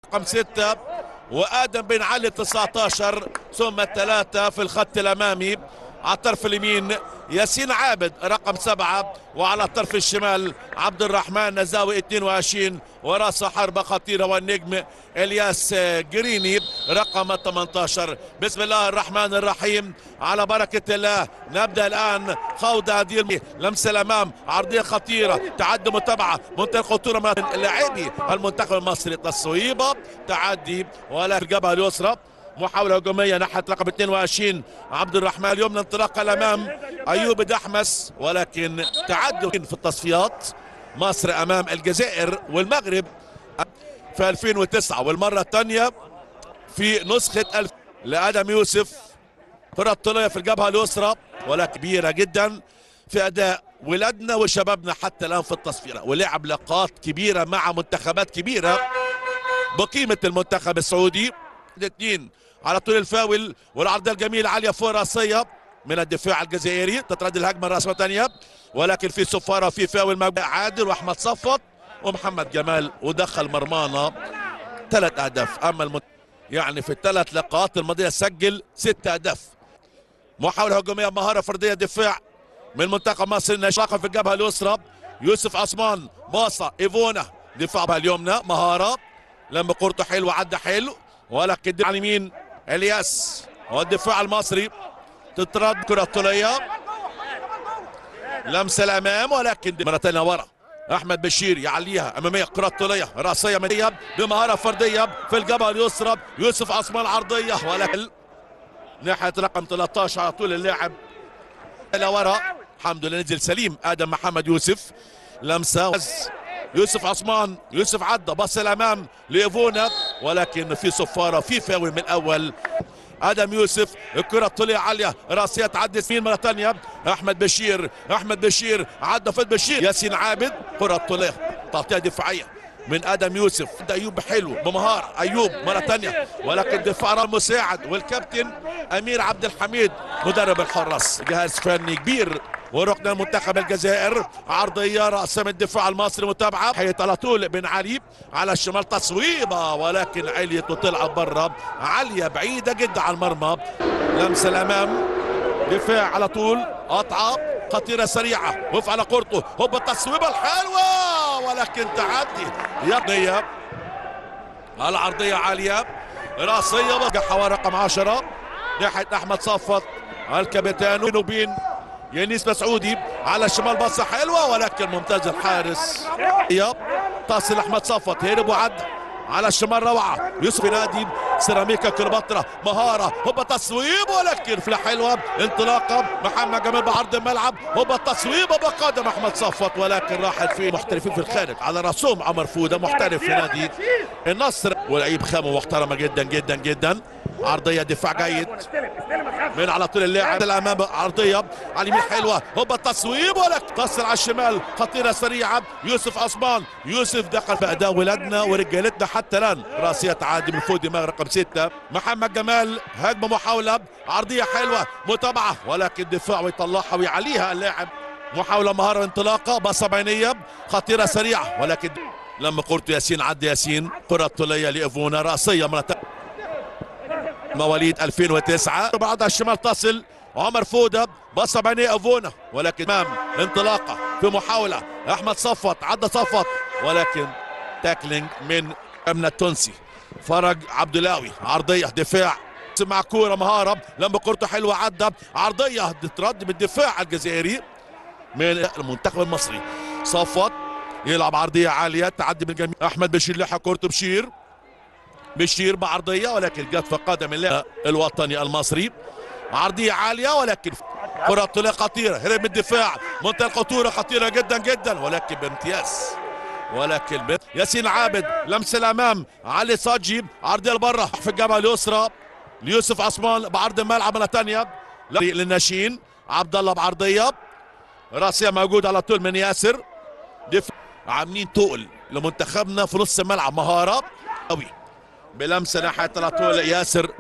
رقم 6 وآدم بن علي 19 ثم الثلاثة في الخط الأمامي. على الطرف اليمين ياسين عابد رقم 7 وعلى الطرف الشمال عبد الرحمن نزاوي 22 وراس حربة خطيرة والنجم الياس جريني رقم 18. بسم الله الرحمن الرحيم على بركة الله. نبدأ الآن خوض هذه لمسة الأمام عرضية خطيرة تعدي متابعة منتهى الخطورة من لاعبي المنتخب المصري. تصويبة تعدي ولا في الجبهة اليسرى محاولة هجومية ناحية رقم 22 عبد الرحمن اليمنى انطلاقة الأمام أيوب دحمس ولكن تعدي في التصفيات. مصر أمام الجزائر والمغرب في 2009 والمرة الثانية في نسخة لآدم يوسف. كرة طولية في الجبهة اليسرى ولا كبيرة جدا في أداء ولادنا وشبابنا حتى الآن في التصفية ولعب لقاءات كبيرة مع منتخبات كبيرة بقيمة المنتخب السعودي. الاثنين على طول الفاول والعرضيه الجميله عاليه فوق راسيه من الدفاع الجزائري تتردد الهجمه الراسيه ثانيه ولكن في صفاره في فاول عادل واحمد صفوت ومحمد جمال ودخل مرمانا 3 اهداف. اما يعني في الثلاث لقاءات الماضيه سجل 6 اهداف. محاوله هجوميه مهاره فرديه دفاع من منتخب مصر نشاقه في الجبهه اليسرى يوسف عثمان باصه ايفونا دفاع اليمنى مهاره لما كورته حلو عدى حلو ولكن على اليمين الياس والدفاع المصري تترد كرة طولية لمسة الأمام ولكن مرة ثانية ورا أحمد بشير يعليها أمامية كرة طولية راسية مدية بمهارة فردية في الجبهة اليسرى يوسف عثمان عرضية ولكن ناحية رقم 13 على طول اللاعب إلى ورا الحمد لله نزل سليم آدم محمد يوسف. لمسة يوسف عثمان يوسف عدى بص الامام لايفونا ولكن في صفاره في فاول من الاول. ادم يوسف الكره الطوليه عاليه راسيه تعدي سمين مره ثانيه احمد بشير عدى فد بشير ياسين عابد كره طوليه تغطيه دفاعيه من ادم يوسف ايوب حلو بمهاره ايوب مره ثانيه ولكن دفاع المساعد والكابتن امير عبد الحميد مدرب الحراس جهاز فني كبير وركن المنتخب الجزائر. عرضيه راسه من الدفاع المصري متابعه حيث على طول بن علي على الشمال تصويبه ولكن عليت وطلعت بره عاليه بعيده جدا عن المرمى. لمسه الامام دفاع على طول قطعه خطيره سريعه وقف على كورته هوب التصويبه الحلوه ولكن تعدي يقضيه على عرضيه عاليه راسيه وقع رقم 10 ناحيه احمد صفوت الكابتن وبين ينيس مسعودي على الشمال بصه حلوه ولكن ممتاز الحارس تصل احمد صفوت هرب وعدى على الشمال روعه يوسف نادي سيراميكا كليوباترا مهاره هوبا تصويب ولكن في حلوه انطلاقه محمد جمال بعرض الملعب هوبا تصويبه بقدم احمد صفوت ولكن راحت في محترفين في الخارج على راسهم عمر فوده محترف في نادي النصر ولعيب خامه محترمه جدا جدا جدا. عرضيه دفاع جيد من على طول اللاعب الامام عرضيه على اليمين حلوه هوبا تصويب ولكن تصل على الشمال خطيره سريعه يوسف عثمان يوسف دخل في اداء ولادنا ورجالتنا حتى الان راسيه تعدي من فوق دماغ رقم 6 محمد جمال هجمه محاوله عرضيه حلوه متابعه ولكن دفاع ويطلعها ويعليها اللاعب محاوله مهاره انطلاقه باصه بينيه خطيره سريعه ولكن لما كورته ياسين عدى ياسين كره طوليه لايفونا راسيه مواليد 2009 بعد الشمال تصل عمر فوده بصه بينيه افونا ولكن امام انطلاقه في محاوله احمد صفوت عدى صفوت ولكن تاكلينج من امنا التونسي فرج عبد اللاوي عرضيه دفاع مع كوره مهاره لما كورته حلوه عدى عرضيه ترد بالدفاع الجزائري من المنتخب المصري. صفوت يلعب عرضيه عاليه تعدي من جميع احمد بشير لحق كورته بشير بعرضيه ولكن جت في قدم اللاعب الوطني المصري عرضيه عاليه ولكن كره طوليه خطيره هرب من الدفاع منتهى الخطوره خطيره جدا جدا ولكن بامتياز ولكن ياسين عابد لمس الامام علي صاجي عرضيه لبره في الجبهه اليسرى ليوسف عثمان بعرض الملعب مره ثانيه للناشئين عبد الله بعرضيه راسيه موجود على طول من ياسر عاملين تقل لمنتخبنا في نص الملعب مهاره قوي بلمسه ناحيه على طول ياسر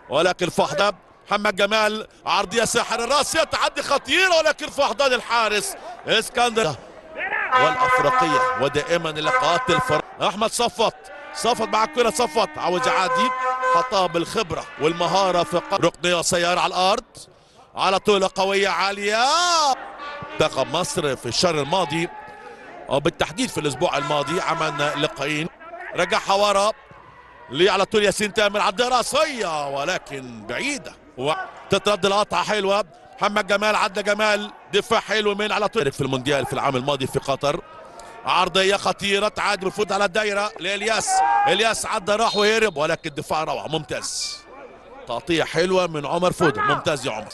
ولكن فحدة محمد جمال عرضيه ساحر الراسيه تعدي خطيره ولكن فحدان الحارس اسكندر والافريقيه ودائما لقاءات احمد صفوت صفت مع الكرة، صفت عاوز يعدي، حطها بالخبرة والمهارة في ركنية سيارة على الأرض على طول قوية عالية. منتخب مصر في الشهر الماضي أو بالتحديد في الأسبوع الماضي عملنا لقاءين، رجعها ورا اللي على طول ياسين تامر على الدراسية ولكن بعيدة وتترد القطعة حلوة. محمد جمال عدى جمال، دفاع حلو من على طول في المونديال في العام الماضي في قطر. عرضية خطيرة تعادل الفوت على الدايرة لإلياس، إلياس عدى راح وهرب ولكن الدفاع روعة ممتاز. تغطية حلوة من عمر فودة، ممتاز يا عمر.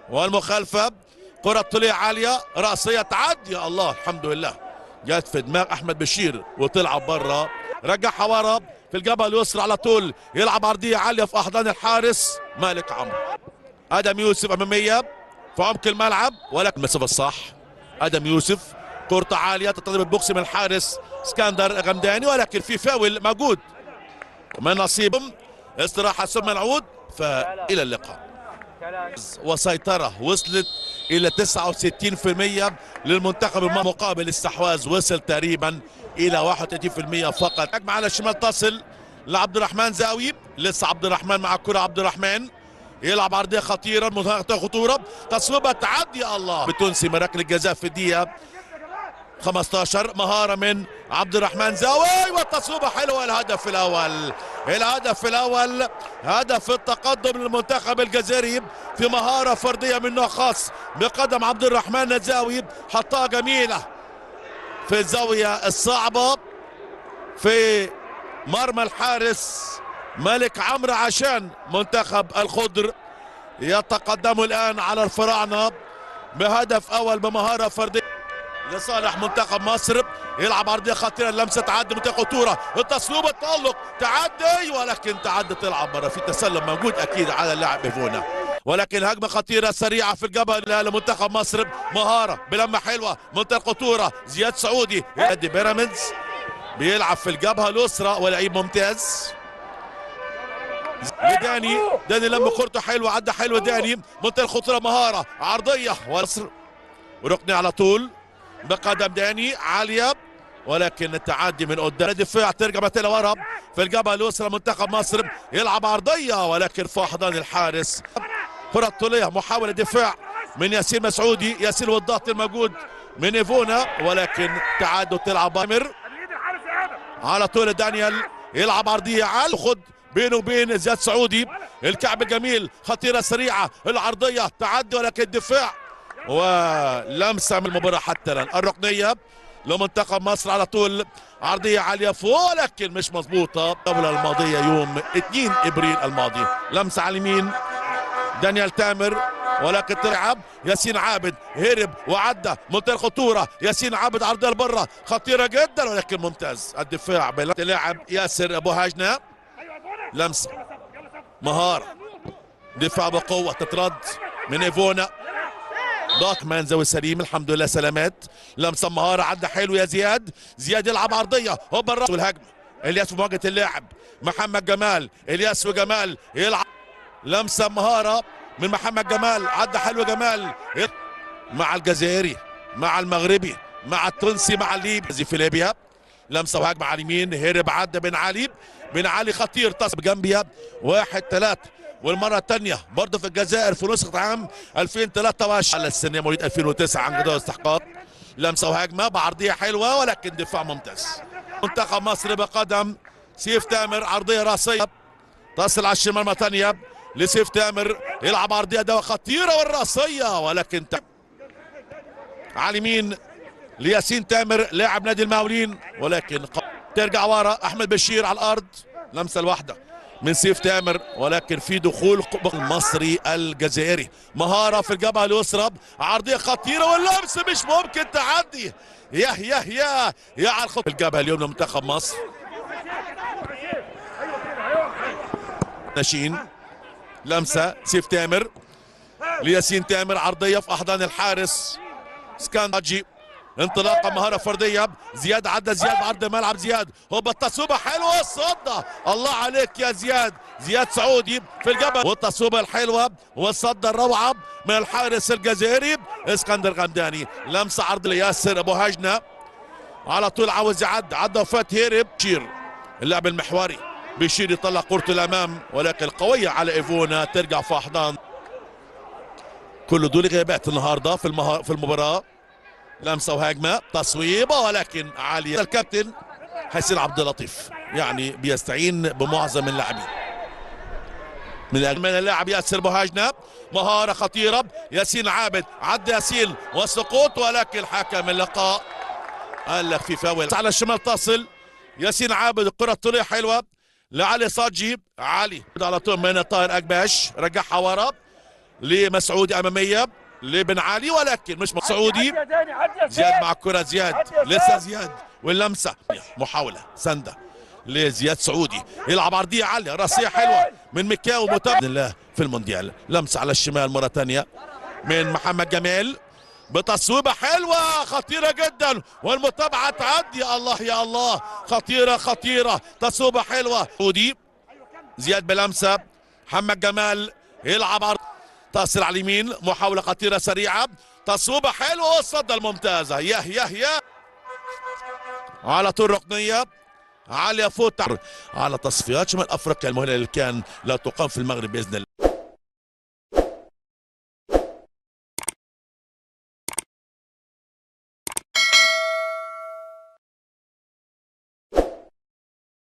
والمخالفة كرة طلية عالية رأسية تعدي، يا الله الحمد لله جات في دماغ أحمد بشير وطلع برا. رجعها ورا في الجبهة اليسرى على طول، يلعب عرضية عالية في أحضان الحارس مالك عمرو. آدم يوسف أمامية في عمق الملعب ولكن المسافة الصح. آدم يوسف كرة عالية تطلب البوكس من الحارس اسكندر غمداني ولكن في فاول موجود من نصيبهم. استراحة ثم العود فإلى اللقاء. وسيطرة وصلت إلى 69% للمنتخب مقابل استحواذ وصل تقريبا إلى 31% فقط. هجمة على الشمال تصل لعبد الرحمن زاوي، لسه عبد الرحمن مع الكرة. عبد الرحمن يلعب عرضية خطيرة منتهى خطورة، تصويبة تعدي الله بتونسي من ركلة الجزاء في الدقيقة 15. مهارة من عبد الرحمن زاوي والتصويبة حلوة. الهدف الأول، الهدف الأول هدف التقدم للمنتخب الجزائري في مهارة فردية من نوع خاص بقدم عبد الرحمن الزاوي، حطها جميلة في الزاوية الصعبة في مرمى الحارس مالك عمرو عشان منتخب الخضر يتقدم الآن على الفراعنة بهدف أول بمهارة فردية لصالح منتخب مصر. يلعب عرضيه خطيره، اللمسه تعدي منطقه خطوره، التصويب التالق تعدي ولكن تعدي تلعب بره. في تسلل موجود اكيد على اللاعب ايفونا ولكن هجمه خطيره سريعه في الجبهه لمنتخب مصر. مهاره بلمه حلوه منطقه خطوره، زياد سعودي يؤدي بيراميدز بيلعب في الجبهه اليسرى ولعيب ممتاز. داني لم كورته حلوه، عدى حلوه داني منطقه خطوره، مهاره عرضيه وركني على طول بقدم داني عاليه ولكن التعدي من قدام الدفاع. ترجع بتلا ورا في الجبهه اليسرى منتخب مصر، يلعب عرضيه ولكن في احضان الحارس. كره طوليه محاوله دفاع من ياسين مسعودي، ياسين والضغط الموجود من ايفونا ولكن تعادل تلعب بامر على طول. دانيال يلعب عرضيه عال خد بينه وبين زياد سعودي، الكعب الجميل خطيره سريعه، العرضيه تعدي ولكن الدفاع ولمسه من المباراه حتى الان. الركنيه لمنتخب مصر على طول، عرضيه عاليه فوق ولكن مش مظبوطه. الجوله الماضيه يوم 2 ابريل الماضي، لمسه على اليمين دانيال تامر ولكن تلعب ياسين عابد، هرب وعدى منطقه الخطوره. ياسين عابد عرضيه لبره خطيره جدا ولكن ممتاز الدفاع بلاعب ياسر ابو هاجنه. لمسه مهاره دفاع بقوه تترد من ايفونا. ضاق منزوي سليم الحمد لله سلامات. لمسه مهاره عدى حلو يا زياد، زياد يلعب عرضيه هوب الراس والهجمه. الياس في مواجهه اللاعب محمد جمال، الياس وجمال يلعب لمسه مهاره من محمد جمال، عدى حلو جمال مع الجزائري مع المغربي مع التونسي مع الليبي في ليبيا. لمسه وهجمه على اليمين، هرب عدى بن علي خطير تصب جنبيا 1-3. والمرة الثانية برضه في الجزائر في نسخة عام 2023 على السنة مواليد 2009 عن جدول استحقاق. لمسة وهجمة بعرضية حلوة ولكن دفاع ممتاز. منتخب مصر بقدم سيف تامر، عرضية راسية تصل على الشمال مرة ثانية لسيف تامر، يلعب عرضية دواء خطيرة والراسية ولكن على اليمين لياسين تامر لاعب نادي المقاولين ولكن ترجع ورا. أحمد بشير على الأرض، لمسة الواحدة من سيف تامر ولكن في دخول المصري الجزائري. مهارة في الجبهة اليسرى، عرضية خطيرة واللمس مش ممكن تعدي. يا على الخط الجبهة اليوم لمنتخب مصر. ناشين لمسة سيف تامر لياسين تامر، عرضية في أحضان الحارس سكانداجي. انطلاقه مهاره فرديه، زياد عدى زياد بعرض ملعب زياد، هوبا التصويبه حلوه الصده، الله عليك يا زياد، زياد سعودي في الجبهه والتصويبه الحلوه والصده الروعه من الحارس الجزائري اسكندر غمداني. لمسه عرض لياسر ابو هجنه على طول عاوز يعدي، عدى وفات هرب شير اللاعب المحوري بيشير يطلع كرة الامام، ولكن قوية على ايفونا ترجع في احضان. كل دول غيابات النهارده في المباراة. لمسة وهجمة تصويبة ولكن عالية. الكابتن حسين عبد اللطيف يعني بيستعين بمعظم اللاعبين. من اللاعب ياسر بوهاجنة، مهارة خطيرة، ياسين عابد عدى ياسين وسقوط، ولكن حكم اللقاء قال لك في فاول. على الشمال تصل ياسين عابد، الكرة الطولية حلوة لعلي صاجي، علي على طول من طاهر أكباش رجعها ورا لمسعودي أمامية لبن علي، ولكن مش مسعودي. زياد مع الكرة، زياد لسه زياد واللمسة، محاولة سندة لزياد سعودي، يلعب عرضية عالية راسية حلوة من مكاو متابع الله في المونديال. لمسة على الشمال مرة ثانية من محمد جمال بتصويبة حلوة خطيرة جدا، والمتابعة تعدي. الله يا الله، خطيرة خطيرة، تصويبة حلوة. سعودي، زياد بلمسة، محمد جمال يلعب عرض، تصل على اليمين، محاولة خطيرة سريعة، تصويبة حلوة والصدة الممتازة. يا على طول ركنية عالية فوت على تصفيات شمال افريقيا المهمة اللي كان لا تقام في المغرب باذن الله.